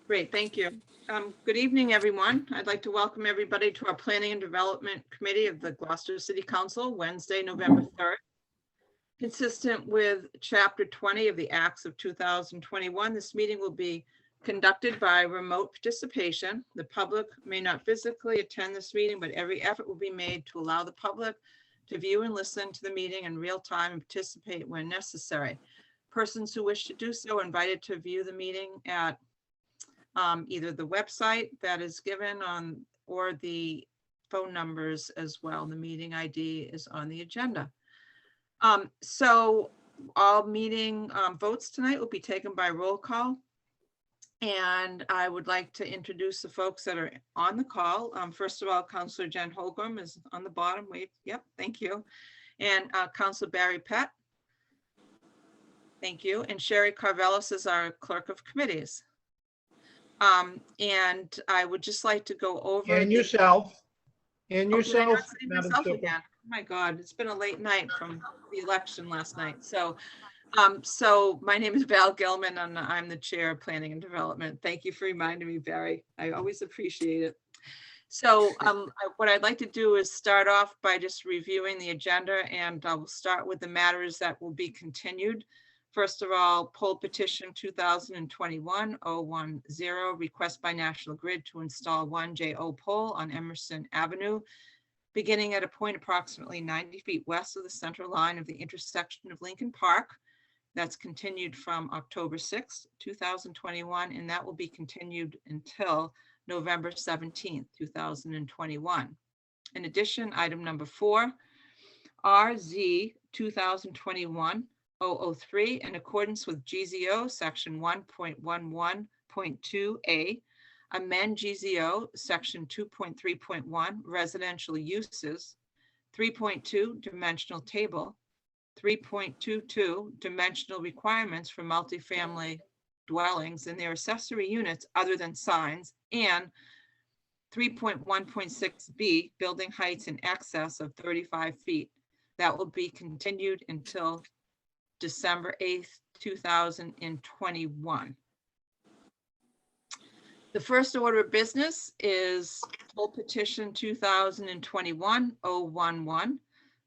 Great, thank you. Good evening, everyone. I'd like to welcome everybody to our Planning and Development Committee of the Gloucester City Council, Wednesday, November 3rd. Consistent with Chapter 20 of the Acts of 2021, this meeting will be conducted by remote participation. The public may not physically attend this meeting, but every effort will be made to allow the public to view and listen to the meeting in real time and participate when necessary. Persons who wish to do so are invited to view the meeting at either the website that is given on or the phone numbers as well. The meeting ID is on the agenda. So all meeting votes tonight will be taken by roll call. And I would like to introduce the folks that are on the call. First of all, Councilor Jen Holgram is on the bottom. Wait, yep, thank you. And Councilor Barry Pett. Thank you. And Sherry Carvelis is our clerk of committees. And I would just like to go over. And yourself. And Oh, did I yourself. not say Madam myself Chair. again? Oh my God, it's been a late night from the election last night. So my name is Val Gilman and I'm the Chair of Planning and Development. Thank you for reminding me, Barry. I always appreciate it. So what I'd like to do is start off by just reviewing the agenda, and I will start with the matters that will be continued. First of all, poll petition 2021-010, request by National Grid to install one JO pole on Emerson Avenue, beginning at a point approximately 90 feet west of the center line of the intersection of Lincoln Park. That's continued from October 6th, 2021, and that will be continued until November 17th, 2021. In addition, item number 4, RZ 2021-003, in accordance with GZO section 1.11.2A, amend GZO section 2.3.1 residential uses, 3.2 dimensional table, 3.22 dimensional requirements for multifamily dwellings and their accessory units other than signs, and 3.1.6B building heights in excess of 35 feet. That will be continued until December 8th, 2021. The first order of business is poll petition 2021-011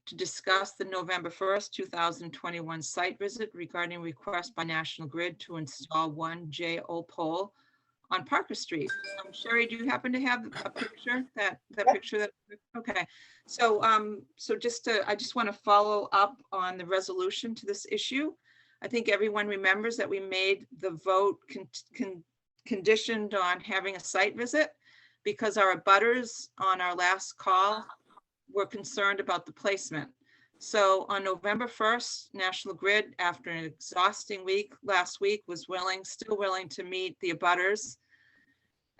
to discuss the November 1st, 2021 site visit regarding request by National Grid to install one JO pole on Parker Street. Sherry, do you happen to have a picture picture? Okay. So I just want to follow up on the resolution to this issue. I think everyone remembers that we made the vote conditioned on having a site visit because our abutters on our last call were concerned about the placement. So on November 1st, National Grid, after an exhausting week last week, was still willing to meet the abutters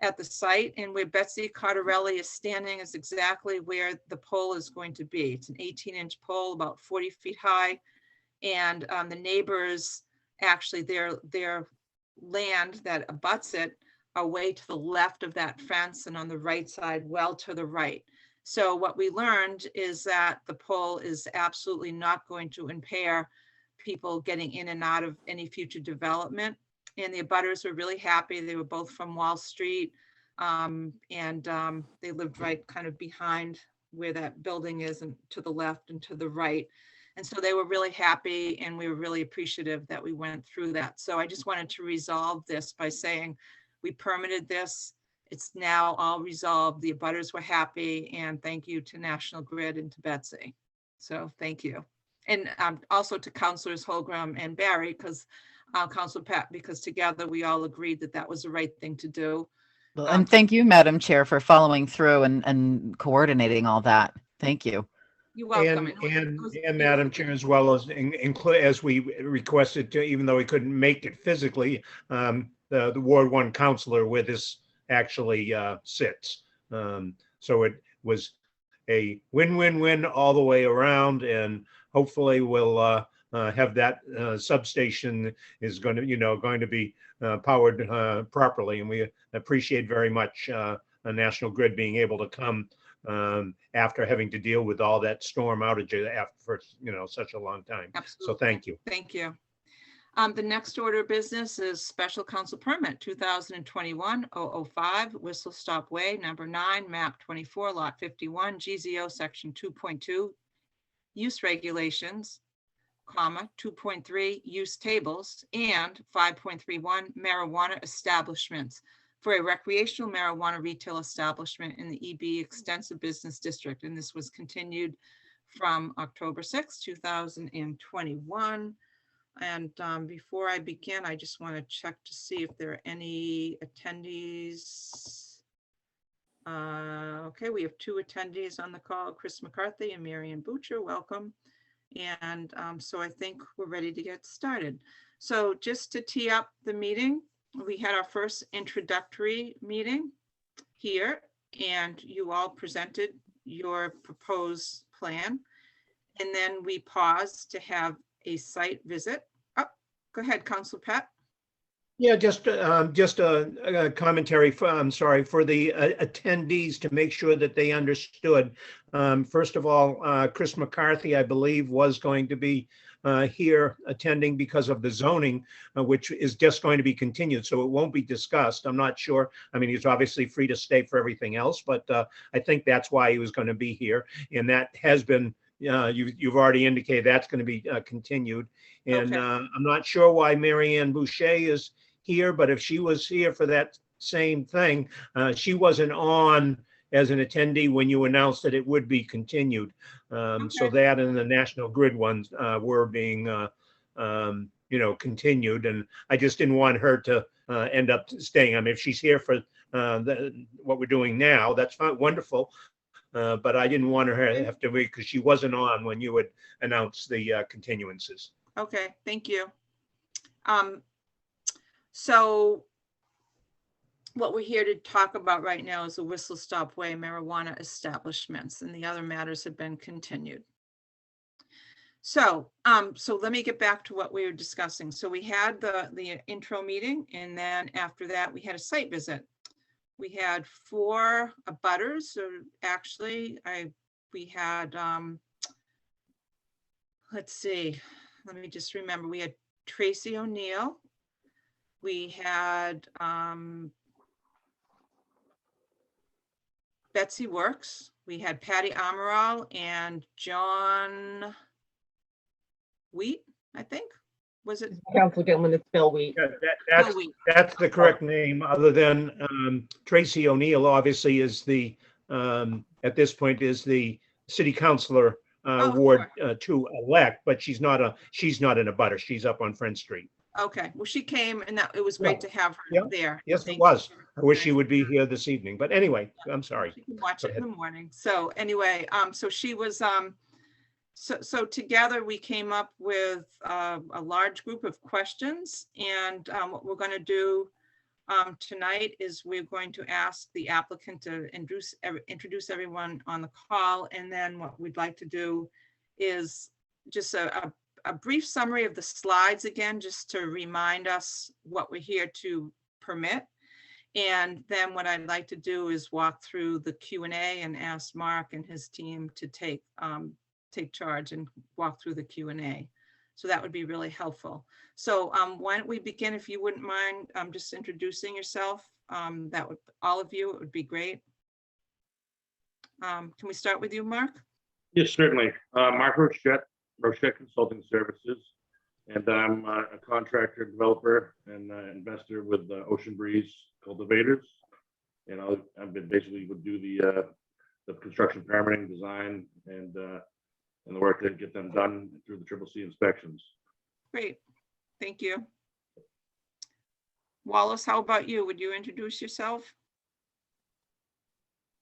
at the site, and where Betsy Cardarelli is standing is exactly where the pole is going to be. It's an 18-inch pole, about 40 feet high, and the neighbors, actually their land that abuts it are way to the left of that fence and on the right side, well to the right. So what we learned is that the pole is absolutely not going to impair people getting in and out of any future development. And the abutters were really happy. They were both from Wall Street, and they lived right kind of behind where that building is, and to the left and to the right. And so they were really happy, and we were really appreciative that we went through that. So I just wanted to resolve this by saying we permitted this. It's now all resolved. The abutters were happy, and thank you to National Grid and to Betsy. So thank you. And also to Councilors Holgram and Barry, because Councilor Pat, because together we all agreed that that was the right thing to do. Well, and thank you, Madam Chair, for following through and coordinating all that. Thank you. You're welcome. And Madam Chair, as well as as we requested to, even though we couldn't make it physically, the Ward 1 councilor with us actually sits. So it was a win-win-win all the way around, and hopefully we'll have that substation is going to be powered properly, and we appreciate very much National Grid being able to come after having to deal with all that storm outage for such a long time. Absolutely. So thank you. Thank you. The next order of business is special council permit 2021-005 Whistle Stop Way, number 9, map 24, lot 51, GZO section 2.2, use regulations, 2.3 use tables, and 5.31 marijuana establishments for a recreational marijuana retail establishment in the EB Extensive Business District. And this was continued from October 6, 2021. And before I begin, I just want to check to see if there are any attendees. Okay, we have 2 attendees on the call, Chris McCarthy and Marion Butcher. Welcome. And so I think we're ready to get started. So just to tee up the meeting, we had our first introductory meeting here, and you all presented your proposed plan. And then we paused to have a site visit. Oh, go ahead, Council Pat. Yeah, just a commentary for, I'm sorry, for the attendees to make sure that they understood. First of all, Chris McCarthy, I believe, was going to be here attending because of the zoning, which is just going to be continued, so it won't be discussed. I'm not sure. I mean, he's obviously free to stay for everything else, but I think that's why he was going to be here, and that has been you've already indicated that's going to be continued. And Okay. I'm not sure why Marianne Boucher is here, but if she was here for that same thing, she wasn't on as an attendee when you announced that it would be continued. So Okay. that and the National Grid ones were being, continued. And I just didn't want her to end up staying. I mean, if she's here for what we're doing now, that's fine, wonderful. But I didn't want her to have to wait because she wasn't on when you would announce the continuances. Okay, thank you. So what we're here to talk about right now is the Whistle Stop Way marijuana establishments, and the other matters have been continued. So, so let me get back to what we were discussing. So we had the intro meeting, and then after that, we had a site visit. We had 4 abutters, so actually, we had, let's see, let me just remember, we had Tracy O'Neill. We had Betsy Works. We had Patty Amaral and John Wheat, I think. Was it? Councilwoman, it's Bill Wheat. Yeah, Bill Wheat. that's the correct name, other than Tracy O'Neill obviously is the, at this point, is the city councilor Ward 2 elect, but she's not an abutter. She's up on Friend Street. Okay, well, she came and it was great to have her Yeah. there. Yes, Thank it was. you. I wish she would be here this evening, but anyway, I'm sorry. You can watch Go it in the morning. So anyway, so she was, so together we came up with a large group of questions, and what we're going to do tonight is we're going to ask the applicant to introduce everyone on the call, and then what we'd like to do is just a brief summary of the slides again, just to remind us what we're here to permit. And then what I'd like to do is walk through the Q&A and ask Mark and his team to take charge and walk through the Q&A. So that would be really helpful. So why don't we begin, if you wouldn't mind, just introducing yourself. That would, all of you, it would be great. Can we start with you, Mark? Yes, certainly. Mark Rochette Consulting Services, and I'm a contractor, developer, and investor with Ocean Breeze Cultivators. And I've been basically would do the construction permitting, design, and the work to get them done through the CCC inspections. Great, thank you. Wallace, how about you? Would you introduce yourself?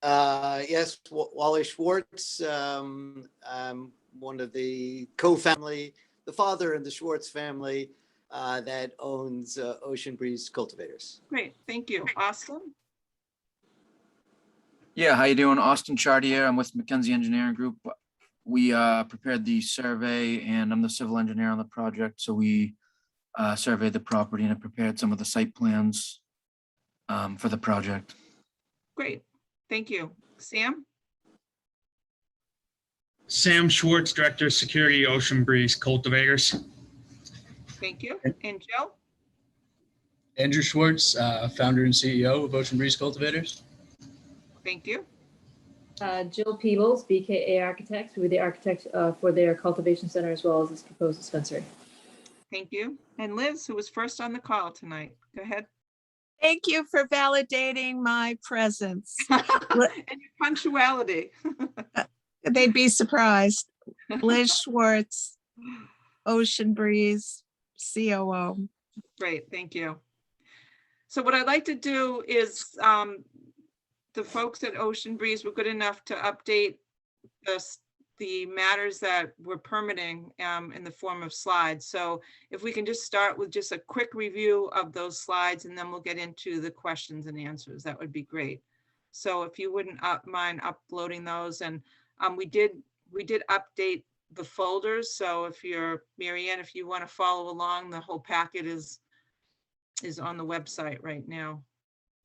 Yes, Wally Schwartz. I'm one of the co-family, the father in the Schwartz family that owns Ocean Breeze Cultivators. Great, thank you. Austin? Yeah, how you doing? Austin Chartier. I'm with McKenzie Engineering Group. We prepared the survey, and I'm the civil engineer on the project. So we surveyed the property and I prepared some of the site plans for the project. Great, thank you. Sam? Sam Schwartz, Director of Security, Ocean Breeze Cultivators. Thank you. And Joe? Andrew Schwartz, founder and CEO of Ocean Breeze Cultivators. Thank you. Jill Peebles, BKA Architects, we're the architect for their cultivation center as well as this proposed dispensary. Thank you. And Liz, who was first on the call tonight. Go ahead. Thank you for validating my presence. And your punctuality. They'd be surprised. Liz Schwartz, Ocean Breeze, COO. Great, thank you. So what I'd like to do is, the folks at Ocean Breeze were good enough to update the matters that we're permitting in the form of slides. So if we can just start with just a quick review of those slides, and then we'll get into the questions and answers, that would be great. So if you wouldn't mind uploading those, and we did update the folders. So if you're, Mary Ann, if you want to follow along, the whole packet is on the website right now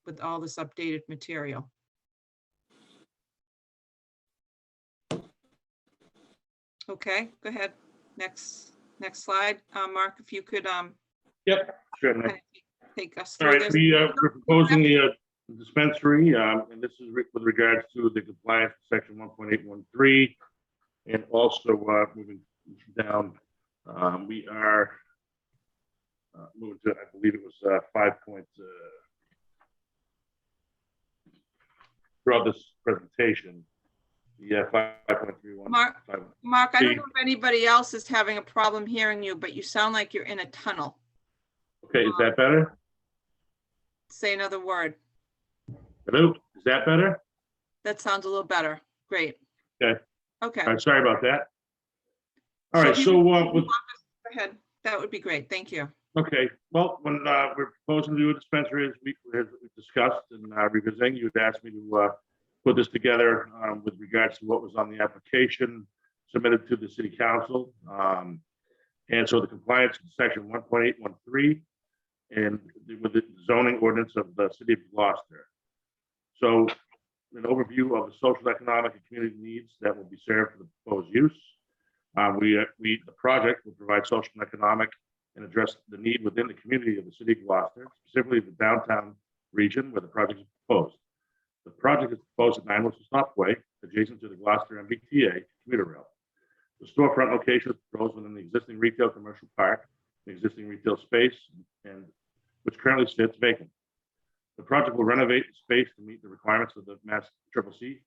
with all this updated material. Okay, go ahead. Next slide. Mark, if you could Yep, certainly. kind of take us All through right, this. we're proposing the dispensary, and this is with regards to the compliance with section 1.813. And also moving down, we are moving to, I believe it was 5 points throughout this presentation. Yeah, 5.31. Mark, I don't know if anybody else is having a problem hearing you, but you sound like you're in a tunnel. Okay, is that better? Say another word. Hello, is that better? That sounds a little better. Great. Okay. Okay. All right, sorry about that. All So right, if you so could with Go ahead. That would be great. Thank you. okay, well, when we're proposing to do a dispensary, as we discussed and revisiting, you had asked me to put this together with regards to what was on the application submitted to the city council. And so the compliance with section 1.813 and with the zoning ordinance of the city of Gloucester. So an overview of the social, economic, and community needs that will be served for the proposed use. The project will provide social and economic and address the need within the community of the city of Gloucester, specifically the downtown region where the project is proposed. The project is proposed at 9 Worcester Stopway, adjacent to the Gloucester MBTA commuter rail. The storefront location is proposed within the existing retail commercial park, the existing retail space, and which currently sits vacant. The project will renovate the space to meet the requirements of the Mass CCC,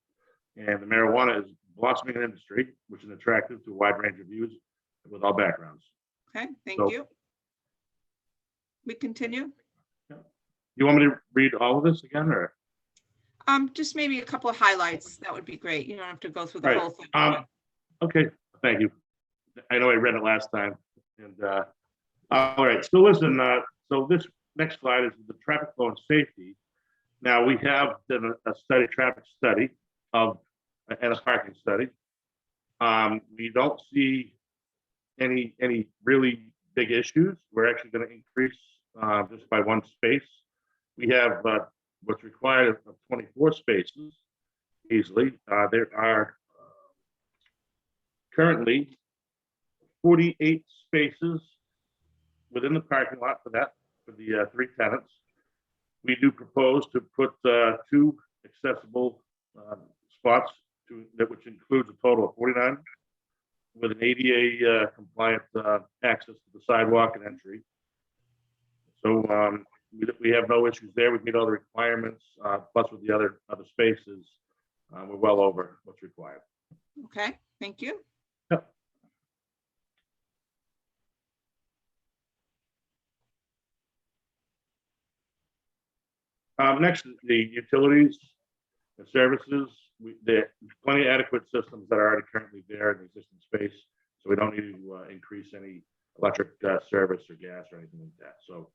and the marijuana is blossoming an industry, which is attractive to a wide range of views with all backgrounds. Okay, thank So- you. We continue? You want me to read all of this again, or? Just maybe a couple of highlights. That would be great. You don't have to go through the Right. whole thing. Okay, thank you. I know I read it last time. And all right, so listen, so this next slide is the traffic flow and safety. Now, we have done a study, traffic study and a parking study. We don't see any really big issues. We're actually going to increase just by one space. We have what's required of 24 spaces easily. There are currently 48 spaces within the parking lot for the 3 tenants. We do propose to put 2 accessible spots which includes a total of 49 with an ADA compliant access to the sidewalk and entry. So we have no issues there. We meet all the requirements, plus with the other spaces, we're well over what's required. Okay, thank you. Yep. Next, the utilities and services. There are plenty of adequate systems that are already currently there in the existing space, so we don't need to increase any electric service or gas or anything like that. So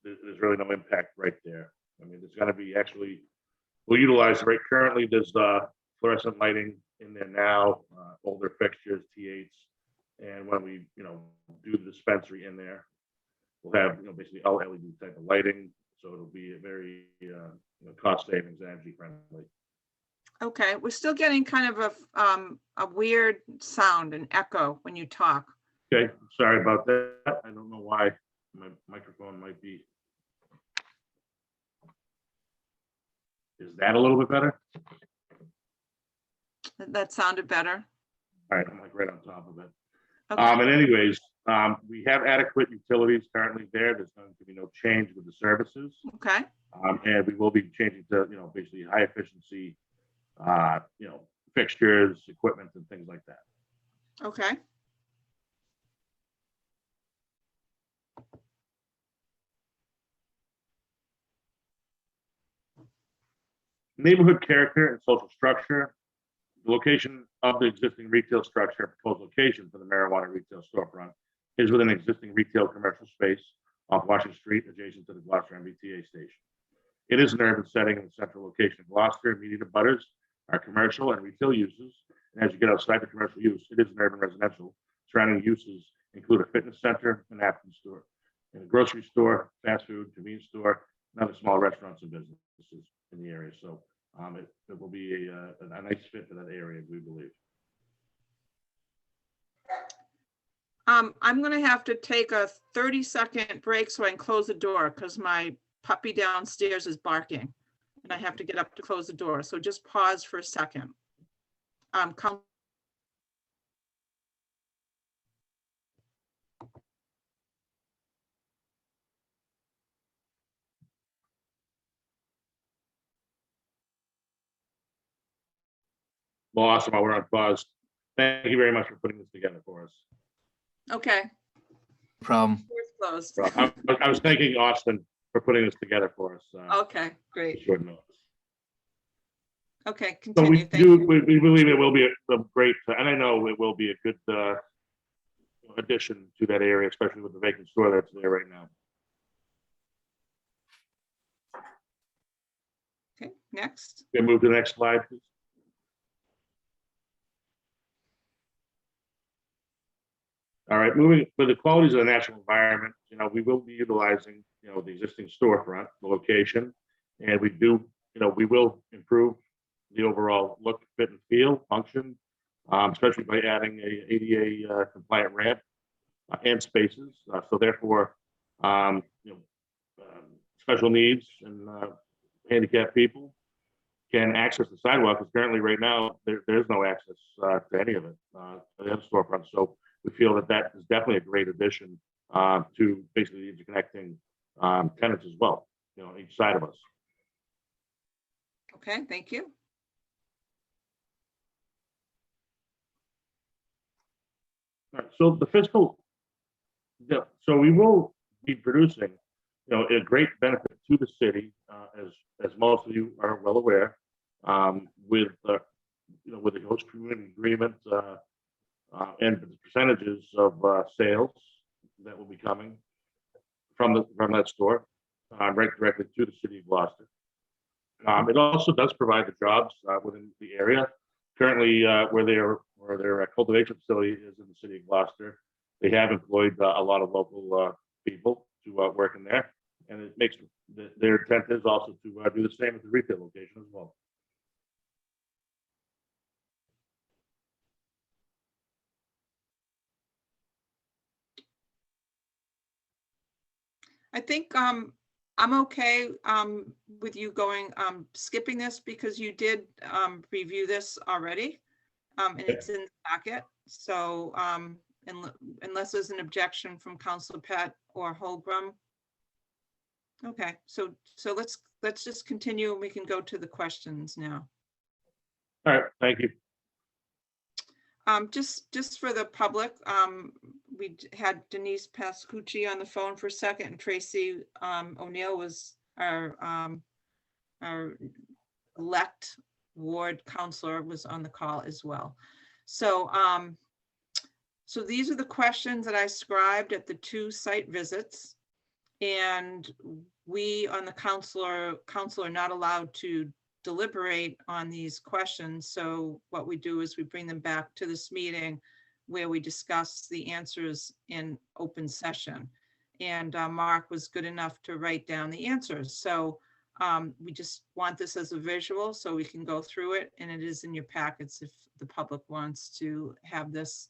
there's really no impact right there. I mean, there's going to be we'll utilize right currently. There's fluorescent lighting in there now, older fixtures, T8s, and when we do the dispensary in there, we'll have basically all LED type of lighting, so it'll be a very cost savings, energy friendly. Okay, we're still getting kind of a weird sound and echo when you talk. Okay, sorry about that. I don't know why my microphone might be. Is that a little bit better? That sounded better. All right, I'm like right on top of it. Okay. And anyways, we have adequate utilities currently there. There's going to be no change with the services. Okay. And we will be changing to, basically high efficiency, fixtures, equipment and things like that. Okay. Neighborhood character and social structure. The location of the existing retail structure, proposed location for the marijuana retail storefront is within existing retail commercial space off Washington Street, adjacent to the Gloucester MBTA station. It is an urban setting in the central location of Gloucester. Immediate abutters are commercial and retail uses. And as you get outside the commercial use, it is an urban residential. Surrounding uses include a fitness center, a napkin store, and a grocery store, fast food, convenience store, and other small restaurants and businesses in the area. So it will be a nice fit for that area, we believe. I'm gonna have to take a 30-second break so I can close the door because my puppy downstairs is barking and I have to get up to close the door. So just pause for a second. Well, awesome. While we're on pause, thank you very much for putting this together for us. Okay. Problem. Door's closed. I was thanking Austin for putting this together for us. Okay, great. Short notice. Okay, So we continue. Thank you. we believe it will be a great, and I know it will be a good addition to that area, especially with the vacant store that's there right now. Okay, next. Can we move to the next slide, please? All right, moving for the qualities of the natural environment, we will be utilizing, the existing storefront, the location, and we will improve the overall look, fit, and feel, function, especially by adding a ADA compliant ramp and spaces. So therefore, special needs and handicapped people can access the sidewalk. Because currently, right now, there's no access to any of it, the other storefront. So we feel that is definitely a great addition to basically interconnecting tenants as well, each side of us. Okay, thank you. All right, so the fiscal, so we will be producing, a great benefit to the city, as most of you are well aware, with the host community agreement and the percentages of sales that will be coming from that store, right directly to the city of Gloucester. It also does provide the jobs within the area. Currently, where their cultivation facility is in the city of Gloucester, they have employed a lot of local people to work in there, and it makes their intent is also to do the same at the retail location as well. I think I'm okay with you skipping this because you did review this already, and it's in the packet. So unless there's an objection from Councilor Pat or Holgram. Okay, so let's just continue and we can go to the questions now. All right, thank you. Just for the public, we had Denise Pascucci on the phone for a second, and Tracy O'Neill was our elect ward counselor, was on the call as well. So so these are the questions that I scribed at the 2 site visits, and we on the council are not allowed to deliberate on these questions. So what we do is we bring them back to this meeting where we discuss the answers in open session. And Mark was good enough to write down the answers. So we just want this as a visual so we can go through it, and it is in your packets if the public wants to have this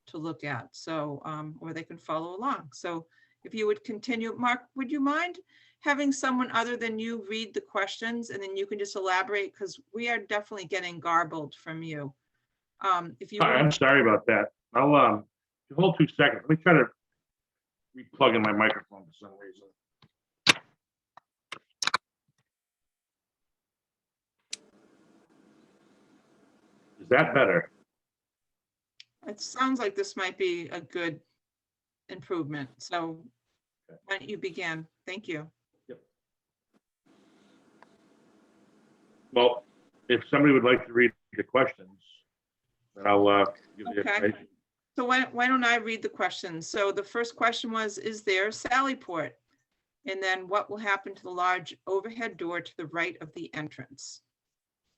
to look at. So, or they can follow along. So if you would continue, Mark, would you mind having someone other than you read the questions and then you can just elaborate? Because we are definitely getting garbled from you. If you, Hi, I'm would- sorry about that. I'll, hold 2 seconds. Let me try to re-plug in my microphone for some reason. Is that better? it sounds like this might be a good improvement. So why don't you begin? Thank you. Well, if somebody would like to read the questions, then I'll give the Okay. information. So why don't I read the questions? So the first question was, is there a Sally port? And then what will happen to the large overhead door to the right of the entrance?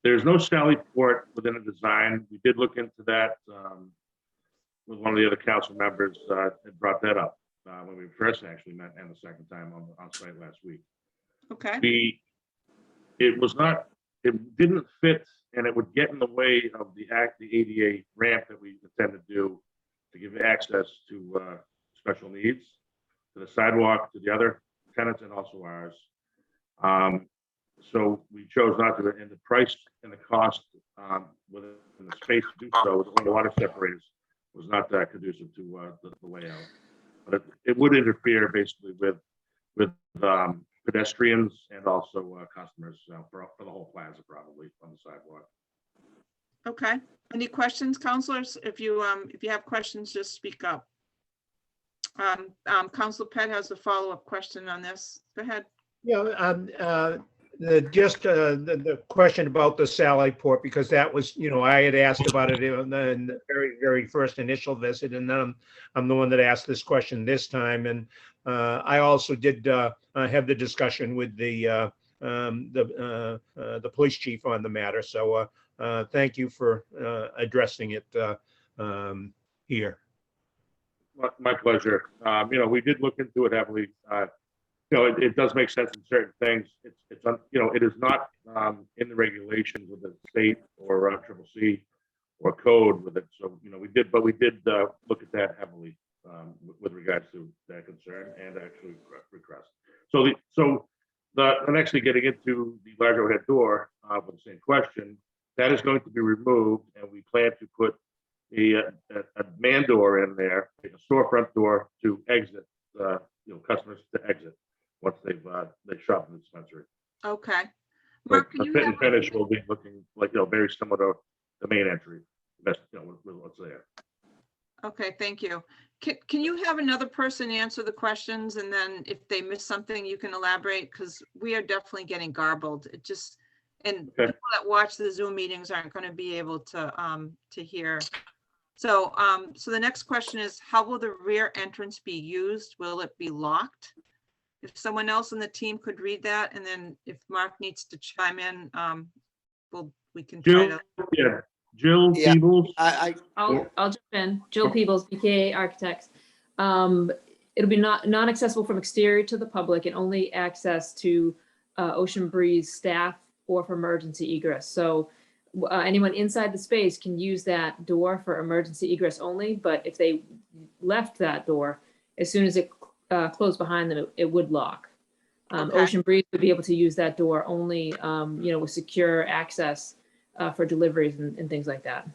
There's no Sally port within the design. We did look into that with one of the other council members and brought that up when we first actually met and the second time on site last week. Okay, It didn't fit and it would get in the way of the ADA ramp that we intend to do to give access to special needs, to the sidewalk, to the other tenants and also ours. So we chose not to, and the price and the cost within the space to do so with only water separators was not that conducive to the layout. But it would interfere basically with pedestrians and also customers for the whole plaza probably on the sidewalk. okay. Any questions, counselors? If you have questions, just speak up. Counselor Pett has a follow-up question on this. Go ahead. Yeah, the question about the Sally port, because that was, I had asked about it in the very, very first initial visit, and then I'm the one that asked this question this time. And I also did have the discussion with the police chief on the matter. So thank you for addressing it here. My pleasure. We did look into it heavily. It does make sense in certain things. It is not in the regulations with the state or CCC or code with it. So, we did look at that heavily with regards to that concern and actually request. So I'm actually getting into the large overhead door for the same question. That is going to be removed, and we plan to put a man door in there, a storefront door to exit, customers to exit once they shop in the dispensary. Okay. But Mark, can the you fit have, and finish will be looking like, very similar to the main entry. That's, what's there. okay, thank you. Can you have another person answer the questions, and then if they miss something, you can elaborate, because we are definitely getting garbled. It just, and Okay. people that watch the Zoom meetings aren't going to be able to hear. So, so the next question is, how will the rear entrance be used? Will it be locked? If someone else on the team could read that, and then if Mark needs to chime in, we can try Jill, to. Jill Yeah. Peebles. I'll jump in. Jill Peebles, BKA Architects. It'll be not accessible from exterior to the public and only access to Ocean Breeze staff or for emergency egress. So anyone inside the space can use that door for emergency egress only, but if they left that door, as soon as it closed behind them, it would lock. Okay. Ocean Breeze would be able to use that door only, with secure access for deliveries and things like that.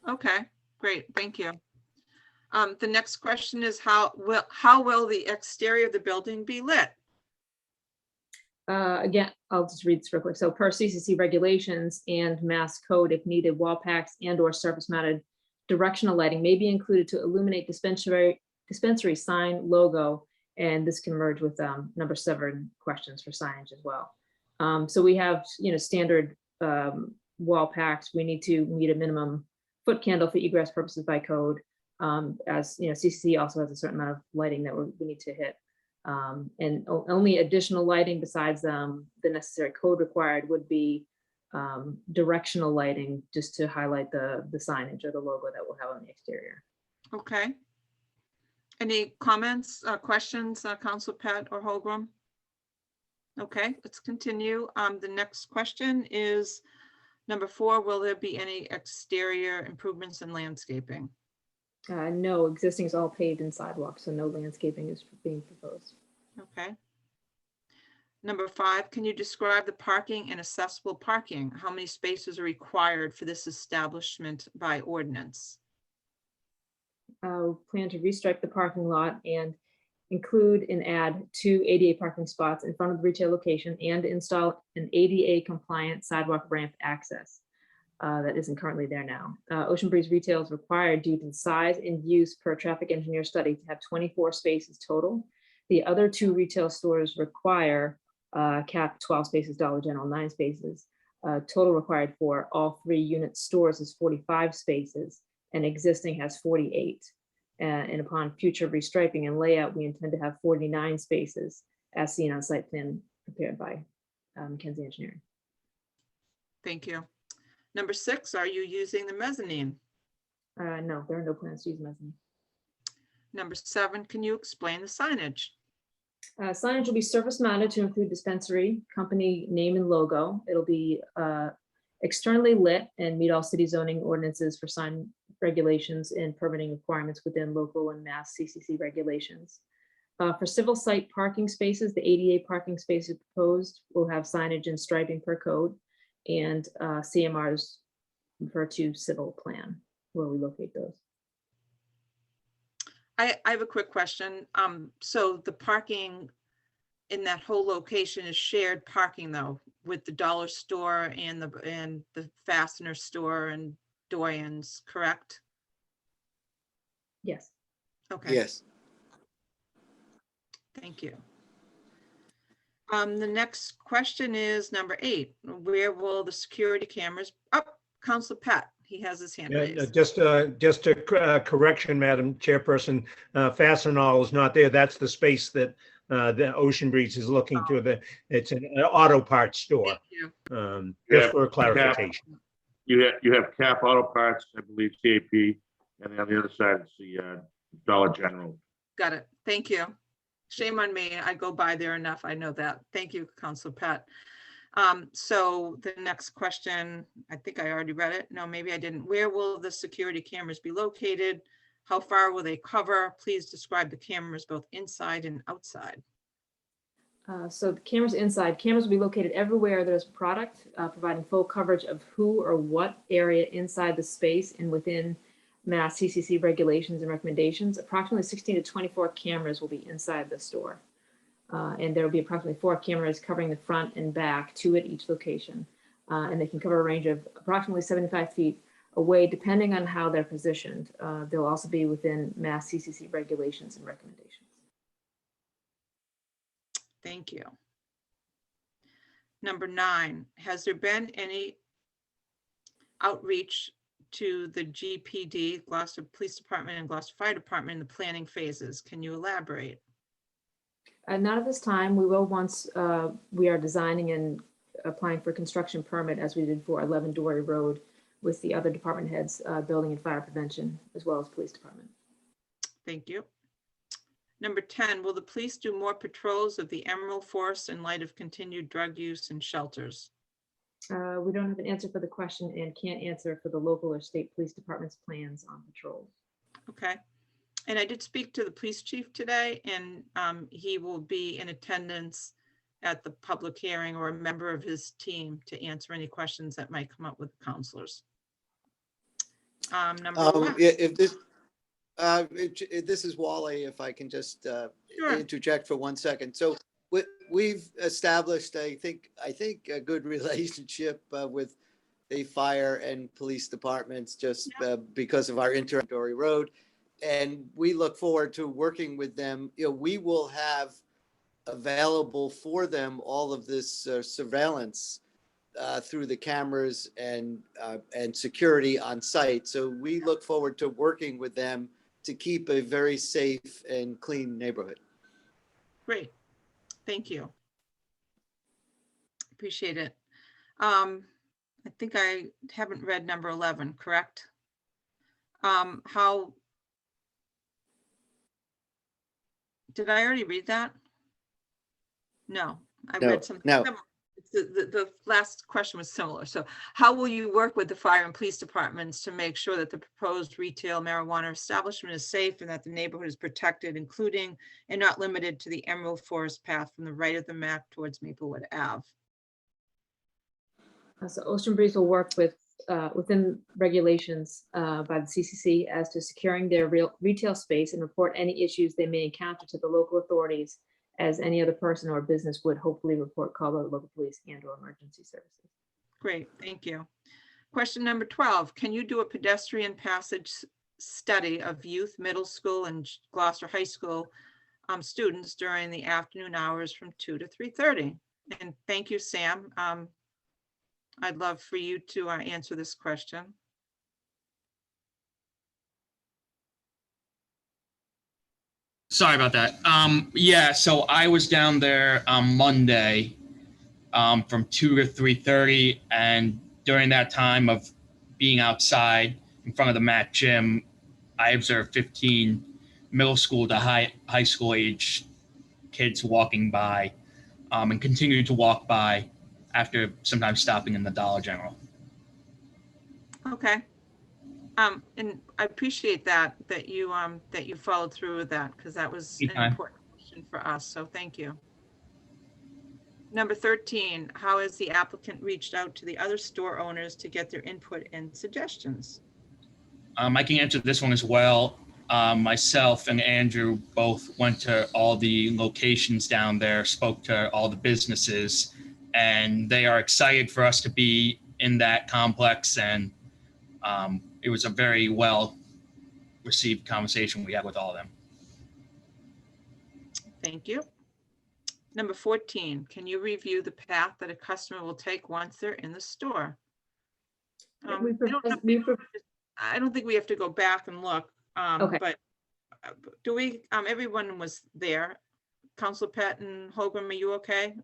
Okay, great, thank you. The next question is, how will the exterior of the building be lit? Again, I'll just read this real quick. So per CCC regulations and Mass Code, if needed, wall packs and or surface mounted directional lighting may be included to illuminate dispensary sign logo. And this can merge with number 7 questions for signage as well. So we have, standard wall packs. We need to meet a minimum foot candle for egress purposes by code. As CCC also has a certain amount of lighting that we need to hit. And only additional lighting besides the necessary code required would be directional lighting, just to highlight the signage or the logo that we'll have on the exterior. Okay. Any comments, questions, Council Pett or Holgram? Okay, let's continue. The next question is number 4, will there be any exterior improvements in landscaping? No, existing is all paved and sidewalks, so no landscaping is being proposed. Okay. Number 5, can you describe the parking and accessible parking? How many spaces are required for this establishment by ordinance? Plan to restrike the parking lot and include and add 2 ADA parking spots in front of the retail location and install an ADA compliant sidewalk ramp access that isn't currently there now. Ocean Breeze Retail is required due to the size and use per traffic engineer study to have 24 spaces total. The other 2 retail stores require cap 12 spaces, Dollar General 9 spaces. Total required for all 3 unit stores is 45 spaces, and existing has 48. And upon future restriping and layout, we intend to have 49 spaces as seen on site plan prepared by McKenzie Engineering. Thank you. Number 6, are you using the mezzanine? No, there are no plans to use mezzanine. Number 7, can you explain the signage? Signage will be surface mounted to include dispensary, company name and logo. It'll be externally lit and meet all city zoning ordinances for sign regulations and permitting requirements within local and mass CCC regulations. For civil site parking spaces, the ADA parking spaces proposed will have signage and striping per code, and CMRs refer to civil plan where we locate those. I have a quick question. So the parking in that whole location is shared parking though, with the dollar store and the fastener store and Doyen's, correct? Yes. Okay. Yes. Thank you. The next question is number 8. Where will the security cameras? Oh, Council Pat, he has his hand Yeah, raised. just a correction, Madam Chairperson. Fastenal is not there. That's the space that the Ocean Breeze is looking to. It's an auto parts store. Thank you. Just Yeah, for clarification. You have Cap Auto Parts, I believe CAP, and then on the other side is the Dollar General. Got it. Thank you. Shame on me. I go by there enough. I know that. Thank you, Council Pat. So the next question, I think I already read it. No, maybe I didn't. Where will the security cameras be located? How far will they cover? Please describe the cameras both inside and outside. So the cameras inside, cameras will be located everywhere there's a product, providing full coverage of who or what area inside the space and within Mass CCC regulations and recommendations. Approximately 16 to 24 cameras will be inside the store. And there will be approximately 4 cameras covering the front and back, 2 at each location. And they can cover a range of approximately 75 feet away, depending on how they're positioned. They'll also be within Mass CCC regulations and recommendations. Thank you. Number 9, has there been any outreach to the GPD, Gloucester Police Department and Gloucester Fire Department in the planning phases? Can you elaborate? Not at this time. We will once we are designing and applying for construction permit, as we did for 11 Dory Road with the other department heads, building and fire prevention, as well as police department. Thank you. Number 10, will the police do more patrols of the Emerald Forest in light of continued drug use in shelters? We don't have an answer for the question and can't answer for the local or state police department's plans on patrols. Okay. And I did speak to the police chief today, and he will be in attendance at the public hearing, or a member of his team, to answer any questions that might come up with the counselors. Number 11. If this is Wally, if I can just Sure. interject for 1 second. So we've established, I think a good relationship with the fire and police departments just because of our Dory Road. And we look forward to working with them. We will have available for them all of this surveillance through the cameras and security on site. So we look forward to working with them to keep a very safe and clean neighborhood. Great. Thank you. Appreciate it. I think I haven't read number 11, correct? How did I already read that? No, I No, read something no. similar. The last question was similar. So how will you work with the fire and police departments to make sure that the proposed retail marijuana establishment is safe and that the neighborhood is protected, including and not limited to the Emerald Forest path from the right of the map towards Maplewood Ave? So Ocean Breeze will work with, within regulations by the CCC as to securing their retail space and report any issues they may encounter to the local authorities as any other person or business would hopefully report, call the local police and or emergency services. Great, thank you. Question number 12, can you do a pedestrian passage study of youth, middle school and Gloucester High School students during the afternoon hours from 2 to 3:30? And thank you, Sam. I'd love for you to answer this question. Sorry about that. Yeah, so I was down there on Monday from 2 to 3:30, and during that time of being outside in front of the Matt Gym, I observed 15 middle school to high school age kids walking by and continued to walk by after sometimes stopping in the Dollar General. Okay. And I appreciate that you followed through with that, because that was an Anytime. important question for us. So thank you. Number 13, how has the applicant reached out to the other store owners to get their input and suggestions? I can answer this one as well. Myself and Andrew both went to all the locations down there, spoke to all the businesses, and they are excited for us to be in that complex. And it was a very well received conversation we had with all of them. Thank you. Number 14, can you review the path that a customer will take once they're in the store? I don't think we have to go back and look. Okay. But do we, everyone was there. Council Pett and Holgram, are you okay?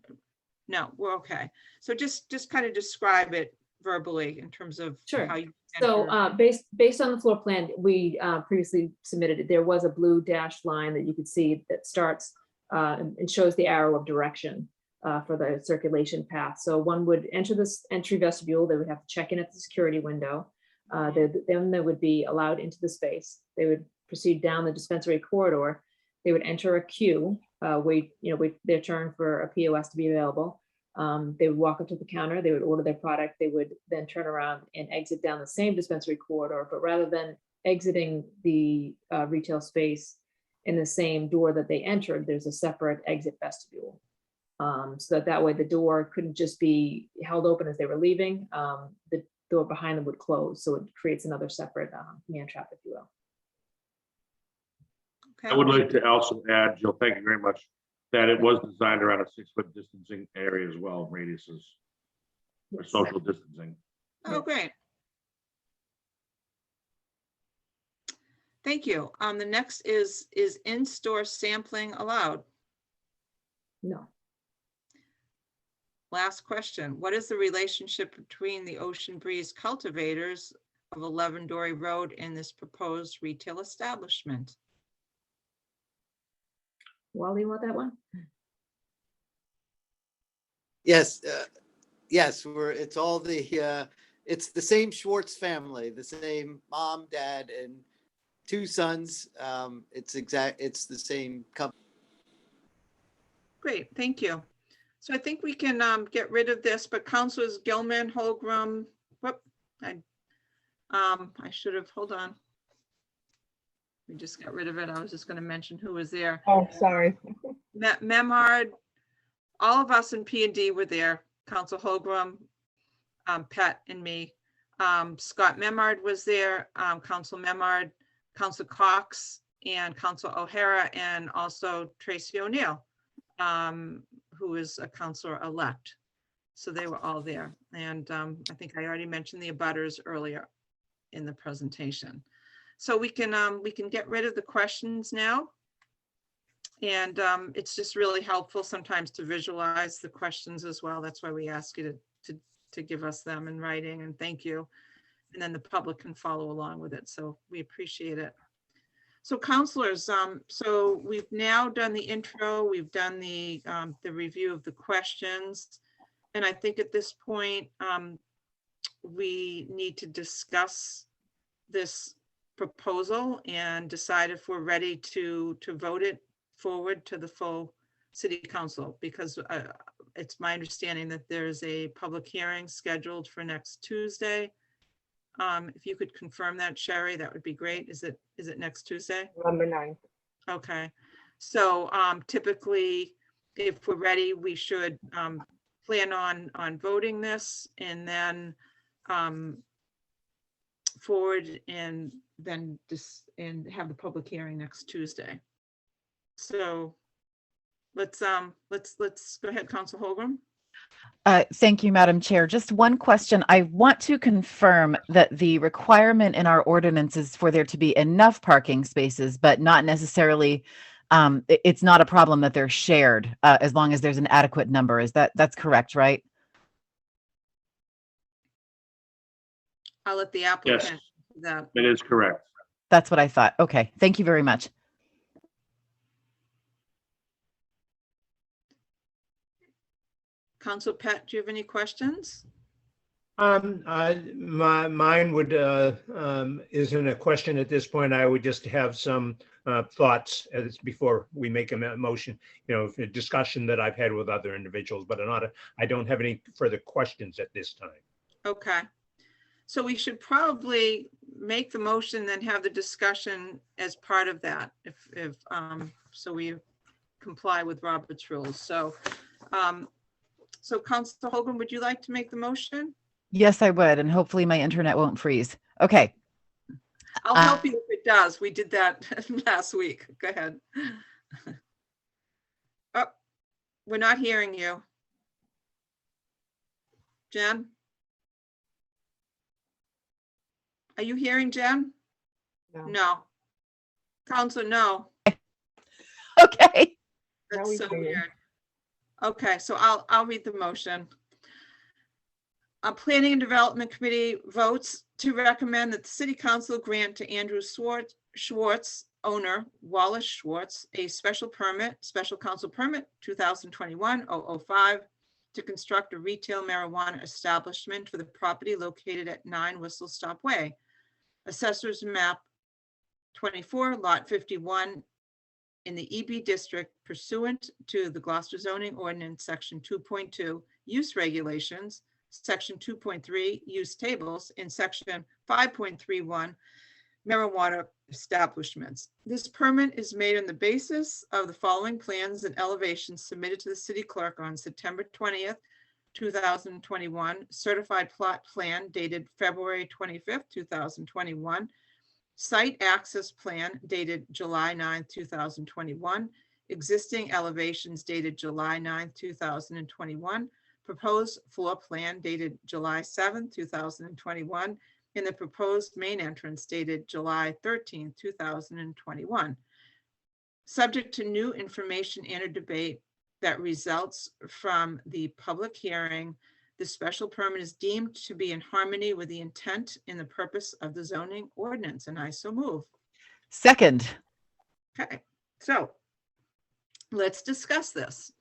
No, we're okay. So just kind of describe it verbally in terms of Sure. how you. So enter. based on the floor plan, we previously submitted it. There was a blue dashed line that you could see that starts and shows the arrow of direction for the circulation path. So one would enter this entry vestibule. They would have to check in at the security window. Then they would be allowed into the space. They would proceed down the dispensary corridor. They would enter a queue, wait their turn for a POS to be available. They would walk up to the counter, they would order their product, they would then turn around and exit down the same dispensary corridor, but rather than exiting the retail space in the same door that they entered, there's a separate exit vestibule. So that way the door couldn't just be held open as they were leaving, the door behind them would close, so it creates another separate man trap, if you will. Okay. I would like to also add, Jill, thank you very much, that it was designed around a 6-foot distancing area as well, radiuses for Yes. social distancing. Oh, great. Thank you. The next is in-store sampling allowed? No. Last question. What is the relationship between the Ocean Breeze cultivators of 11 Dory Road and this proposed retail establishment? Wally, you want that one? Yes, yes, it's all it's the same Schwartz family, the same mom, dad, and 2 sons. It's the same company. Great, thank you. So I think we can get rid of this, but Councilors Gilman, Holgram, I should have, hold on. We just got rid of it. I was just going to mention who was there. Oh, sorry. Memard, all of us in P&D were there. Council Holgram, Pat and me. Scott Memard was there, Council Memard, Council Cox, and Council O'Hara, and also Tracy O'Neill, who is a councilor elect. So they were all there. And I think I already mentioned the abutters earlier in the presentation. So we can get rid of the questions now. And it's just really helpful sometimes to visualize the questions as well. That's why we ask you to give us them in writing, and thank you. And then the public can follow along with it. So we appreciate it. So counselors, so we've now done the intro, we've done the review of the questions. And I think at this point, we need to discuss this proposal and decide if we're ready to vote it forward to the full city council, because it's my understanding that there's a public hearing scheduled for next Tuesday. If you could confirm that, Sherry, that would be great. Is it next Tuesday? November 9th. Okay, so typically, if we're ready, we should plan on voting this and then forward and then and have the public hearing next Tuesday. So let's go ahead, Council Holgram. Thank you, Madam Chair. Just one question. I want to confirm that the requirement in our ordinance is for there to be enough parking spaces, but not necessarily, it's not a problem that they're shared as long as there's an adequate number. That's correct, right? I'll let the applicant. do that. It is correct. That's what I thought. Okay, thank you very much. Council Pat, do you have any questions? Mine would isn't a question at this point. I would just have some thoughts before we make a motion, a discussion that I've had with other individuals, but I don't have any further questions at this time. Okay. So we should probably make the motion, then have the discussion as part of that, if so we comply with Robert's rules. So, so Council Holgram, would you like to make the motion? Yes, I would, and hopefully my internet won't freeze. Okay. I'll help you if it does. We did that last week. Go ahead. Oh, we're not hearing you. Jen? Are you hearing Jen? No. No. Counselor, no. Okay. Now That's we so hear you. weird. Okay, so I'll read the motion. A Planning and Development Committee votes to recommend that the City Council grant to Andrew Schwartz, owner Wallace Schwartz, a special council permit 2021-005 to construct a retail marijuana establishment for the property located at 9 Whistle Stop Way. Assessors map 24, lot 51 in the EB district pursuant to the Gloucester zoning ordinance, section 2.2, use regulations, section 2.3, use tables, and section 5.31, marijuana establishments. This permit is made on the basis of the following plans and elevations submitted to the city clerk on September 20th, 2021, certified plot plan dated February 25th, 2021, site access plan dated July 9th, 2021, existing elevations dated July 9th, 2021, proposed floor plan dated July 7th, 2021, and the proposed main entrance dated July 13th, 2021. Subject to new information and a debate that results from the public hearing, the special permit is deemed to be in harmony with the intent and the purpose of the zoning ordinance, and I so move. Second. Okay, so let's discuss this.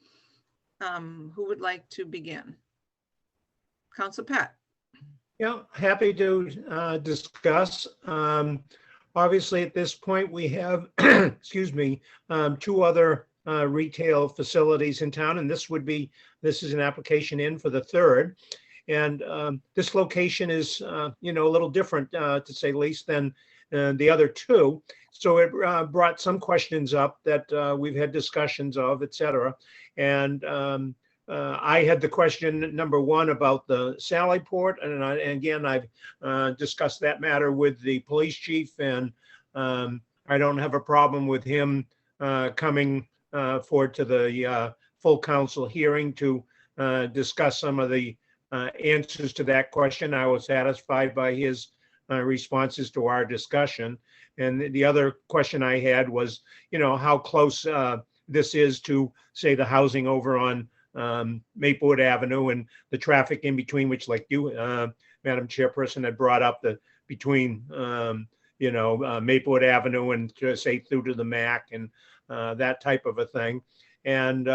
Who would like to begin? Council Pat. Yeah, happy to discuss. Obviously, at this point, we have, excuse me, two other retail facilities in town, and this is an application in for the third. And this location is, a little different, to say the least, than the other two. So it brought some questions up that we've had discussions of, et cetera. And I had the question number one about the Sally Port, and again, I've discussed that matter with the police chief, and I don't have a problem with him coming forward to the full council hearing to discuss some of the answers to that question. I was satisfied by his responses to our discussion. And the other question I had was, how close this is to, say, the housing over on Maplewood Avenue and the traffic in between, which, like you, Madam Chairperson, had brought up, the between Maplewood Avenue and, say, through to the MAC and that type of a thing. And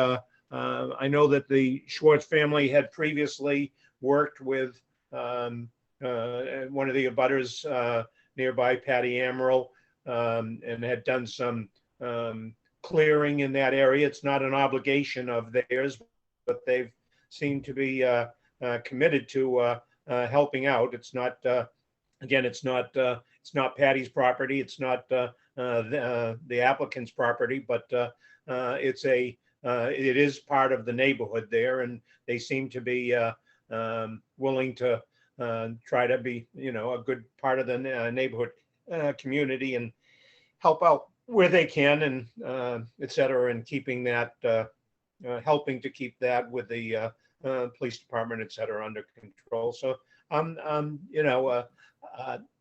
I know that the Schwartz family had previously worked with one of the abutters nearby, Patty Amaral, and had done some clearing in that area. It's not an obligation of theirs, but they've seemed to be committed to helping out. It's not, again, it's not Patty's property. It's not the applicant's property, but it is part of the neighborhood there, and they seem to be willing to try to be, a good part of the neighborhood community and help out where they can, and et cetera, and keeping that, helping to keep that with the police department, et cetera, under control. So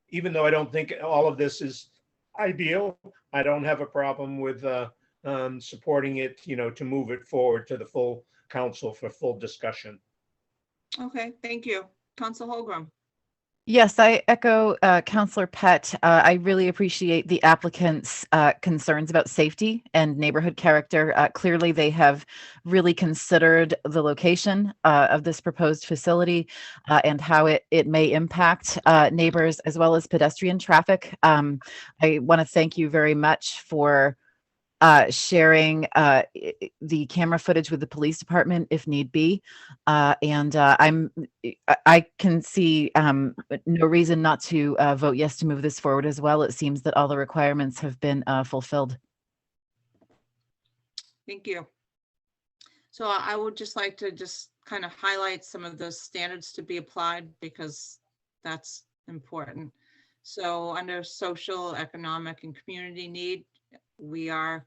even though I don't think all of this is ideal, I don't have a problem with supporting it, to move it forward to the full council for full discussion. Okay, thank you. Council Holgram. Yes, I echo Councillor Pett. I really appreciate the applicant's concerns about safety and neighborhood character. Clearly, they have really considered the location of this proposed facility and how it may impact neighbors as well as pedestrian traffic. I want to thank you very much for sharing the camera footage with the police department if need be. I can see no reason not to vote yes to move this forward as well. It seems that all the requirements have been fulfilled. Thank you. So I would just like to just kind of highlight some of the standards to be applied because that's important. So under social, economic, and community need, we are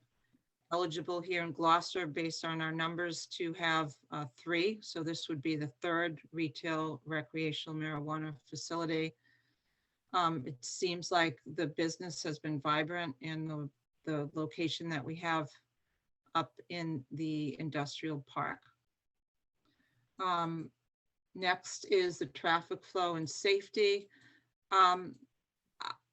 eligible here in Gloucester based on our numbers to have 3. So this would be the 3rd retail recreational marijuana facility. It seems like the business has been vibrant in the location that we have up in the industrial park. Next is the traffic flow and safety.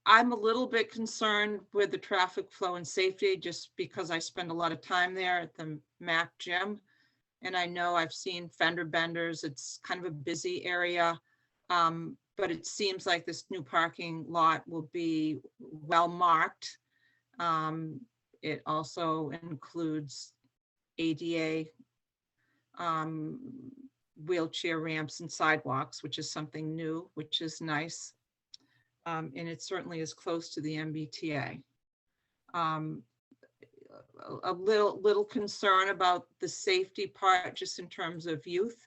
I'm a little bit concerned with the traffic flow and safety just because I spend a lot of time there at the MAC gym. And I know I've seen fender benders. It's kind of a busy area. But it seems like this new parking lot will be well marked. It also includes ADA, wheelchair ramps and sidewalks, which is something new, which is nice. And it certainly is close to the MBTA. A little concern about the safety part, just in terms of youth.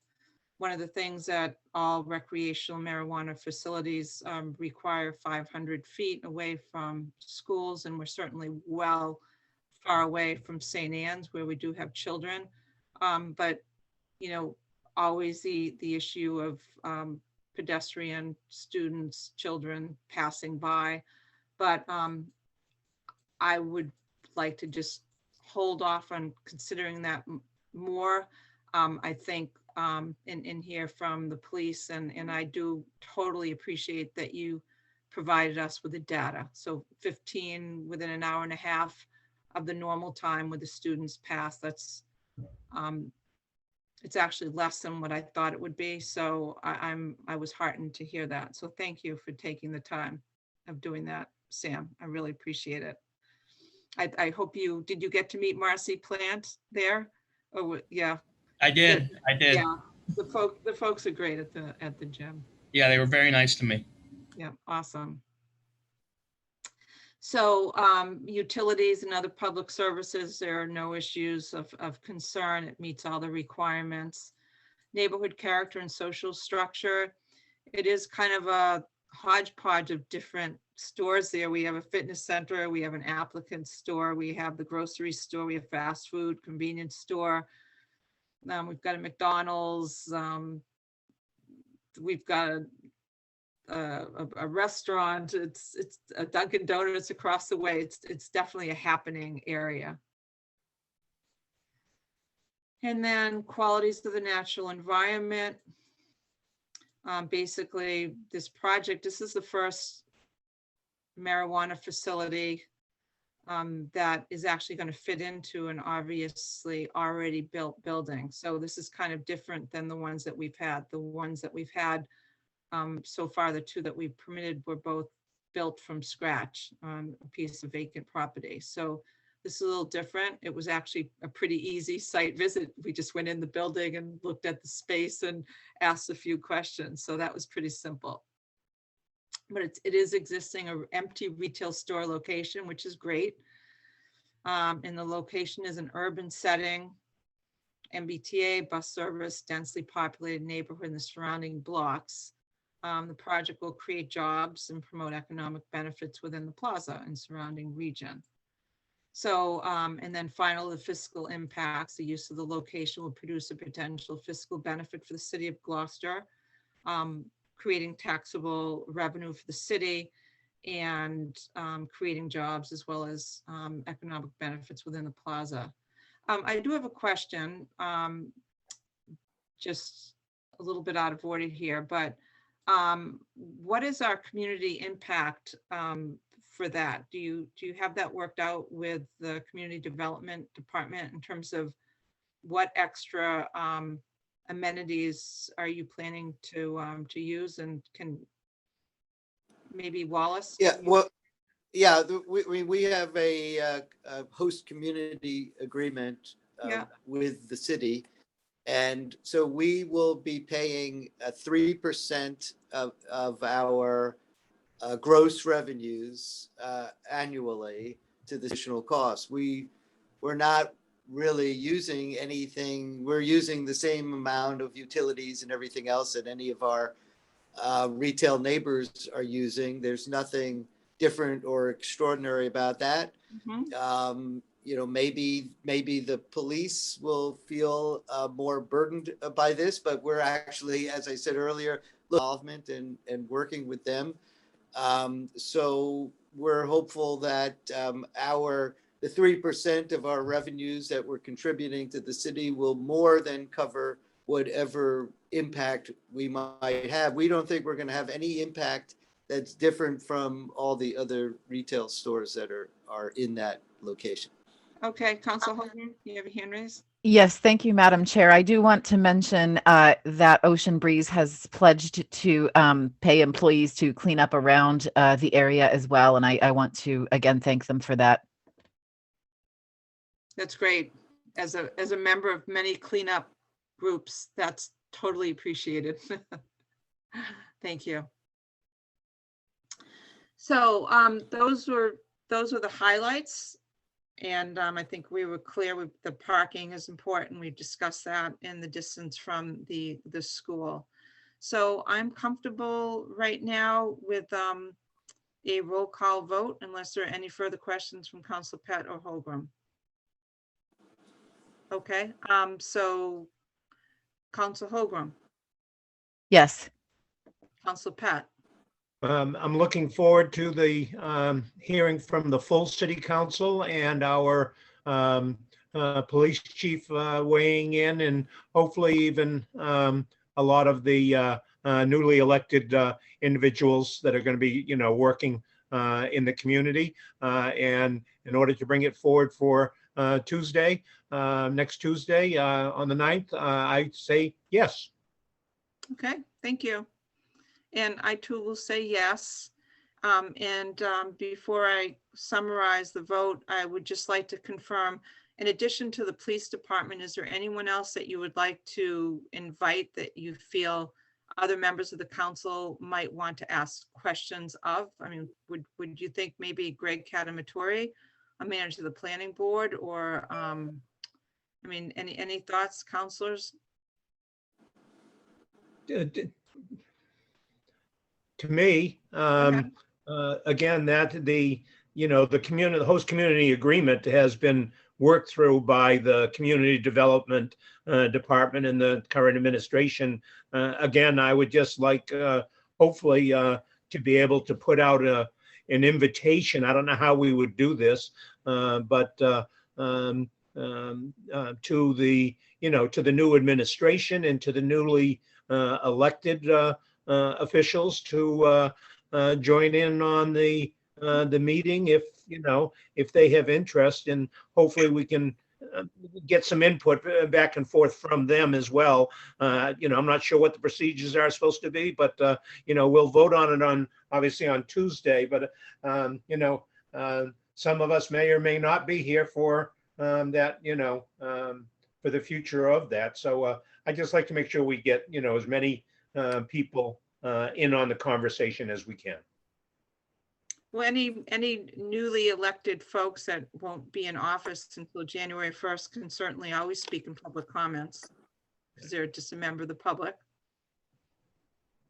One of the things that all recreational marijuana facilities require 500 feet away from schools, and we're certainly far away from St. Anne's where we do have children. But, always the issue of pedestrian students, children passing by. But I would like to just hold off on considering that more. I think and hear from the police, and I do totally appreciate that you provided us with the data. So 15 within an hour and a half of the normal time with the students pass, that's it's actually less than what I thought it would be. So I was heartened to hear that. So thank you for taking the time of doing that, Sam. I really appreciate it. I hope did you get to meet Marcy Plant there? Oh, yeah. I did. Yeah, the folks are great at the gym. Yeah, they were very nice to me. Yeah, awesome. So utilities and other public services, there are no issues of concern. It meets all the requirements. Neighborhood character and social structure. It is kind of a hodgepodge of different stores there. We have a fitness center, we have an applicant store, we have the grocery store, we have fast food, convenience store. We've got a McDonald's, we've got a restaurant, it's a Dunkin' Donuts across the way. It's definitely a happening area. And then qualities of the natural environment. Basically, this is the first marijuana facility that is actually going to fit into an obviously already built building. So this is kind of different than the ones that we've had. The ones that we've had so far, the two that we've permitted were both built from scratch on a piece of vacant property. So this is a little different. It was actually a pretty easy site visit. We just went in the building and looked at the space and asked a few questions. So that was pretty simple. But it is existing an empty retail store location, which is great. And the location is an urban setting, MBTA, bus service, densely populated neighborhood in the surrounding blocks. The project will create jobs and promote economic benefits within the plaza and surrounding region. So, and then finally, the fiscal impacts. The use of the location will produce a potential fiscal benefit for the city of Gloucester, creating taxable revenue for the city and creating jobs as well as economic benefits within the plaza. I do have a question, just a little bit out of order here, but what is our community impact for that? Do you have that worked out with the community development department in terms of what extra amenities are you planning to use, and can maybe Wallace? Yeah, well, yeah, we have a host community agreement Yeah. with the city. And so we will be paying 3% of our gross revenues annually to the additional costs. We're not really using anything. We're using the same amount of utilities and everything else that any of our retail neighbors are using. There's nothing different or extraordinary about that. Mhm. You know, maybe the police will feel more burdened by this, but we're actually, as I said earlier, involvement and working with them. So we're hopeful that the 3% of our revenues that we're contributing to the city will more than cover whatever impact we might have. We don't think we're going to have any impact that's different from all the other retail stores that are in that location. Okay, Council Hogan, you have a hand raised? Yes, thank you, Madam Chair. I do want to mention that Ocean Breeze has pledged to pay employees to clean up around the area as well. And I want to again thank them for that. That's great. As a member of many cleanup groups, that's totally appreciated. Thank you. So those were the highlights. And I think we were clear with the parking is important. We discussed that in the distance from the school. So I'm comfortable right now with a roll call vote unless there are any further questions from Council Pat or Holgram. Okay, so Council Holgram, Yes. Council Pat, I'm looking forward to the hearing from the full city council and our police chief weighing in, and hopefully even a lot of the newly elected individuals that are going to be, working in the community. And in order to bring it forward for Tuesday, next Tuesday on the 9th, I say yes. okay, thank you. And I too will say yes. Before I summarize the vote, I would just like to confirm, in addition to the police department, is there anyone else that you would like to invite that you feel other members of the council might want to ask questions of? I mean, would you think maybe Greg Catamatori, a manager of the planning board, or I mean, any thoughts, councilors? To me, again, that the host community agreement has been worked through by the community development department and the current administration. Again, I would just like, hopefully, to be able to put out an invitation. I don't know how we would do this, but to the new administration and to the newly elected officials to join in on the the meeting if, if they have interest, and hopefully we can get some input back and forth from them as well. I'm not sure what the procedures are supposed to be, but, we'll vote on it obviously on Tuesday, but, some of us may or may not be here for that, for the future of that. So I just like to make sure we get, as many people in on the conversation as we can. Well, any newly elected folks that won't be in office until January 1st can certainly always speak in public comments because they're just a member of the public.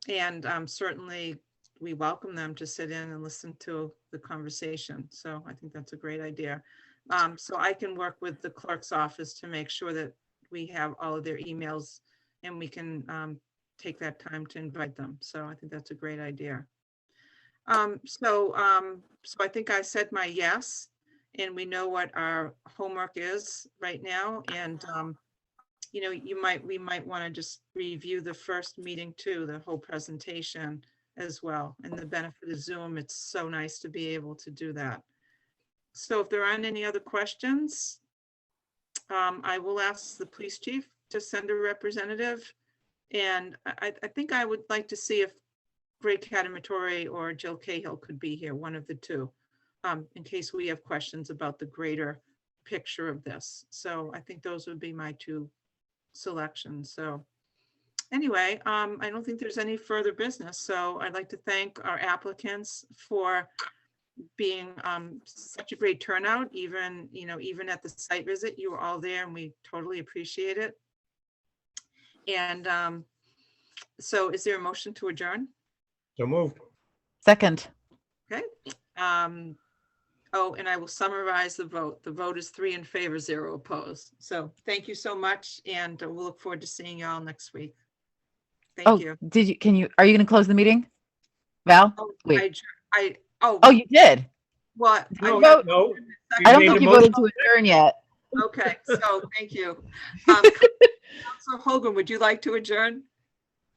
And certainly we welcome them to sit in and listen to the conversation. So I think that's a great idea. So I can work with the clerk's office to make sure that we have all of their emails and we can take that time to invite them. So I think that's a great idea. So I think I said my yes, and we know what our homework is right now. And, we might want to just review the first meeting too, the whole presentation as well. And the benefit of Zoom, it's so nice to be able to do that. So if there aren't any other questions, I will ask the police chief to send a representative. And I think I would like to see if Greg Catamatore or Jill Cahill could be here, one of the two, in case we have questions about the greater picture of this. So I think those would be my two selections. So anyway, I don't think there's any further business. So I'd like to thank our applicants for being such a great turnout, even at the site visit. You were all there and we totally appreciate it. And so is there a motion to adjourn? So moved. Second. Okay. Oh, and I will summarize the vote. The vote is 3 in favor, 0 opposed. So thank you so much. And we'll look forward to seeing you all next week. Thank you. Are you going to close the meeting? Val? Oh, Wait. Oh, you did. what? No, vote- no. I don't made think a you motion. voted to adjourn yet. Okay, so thank you. Councilor Hogan, would you like to adjourn?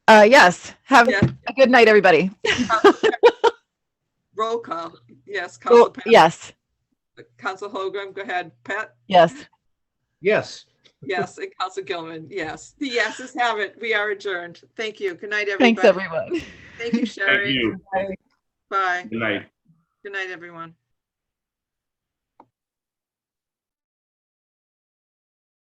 Yes. Have Yeah. a good night, everybody. Roll call. Yes, Council Pat. Yes. Council Hogan, go ahead. Pat? Yes. Yes. Yes, and Council Gilman, yes. The yeses have it. We are adjourned. Thank you. Good night, everybody. Thanks, everyone. Thank you, Sherry. Thank you. Bye. Good night. Good night, everyone.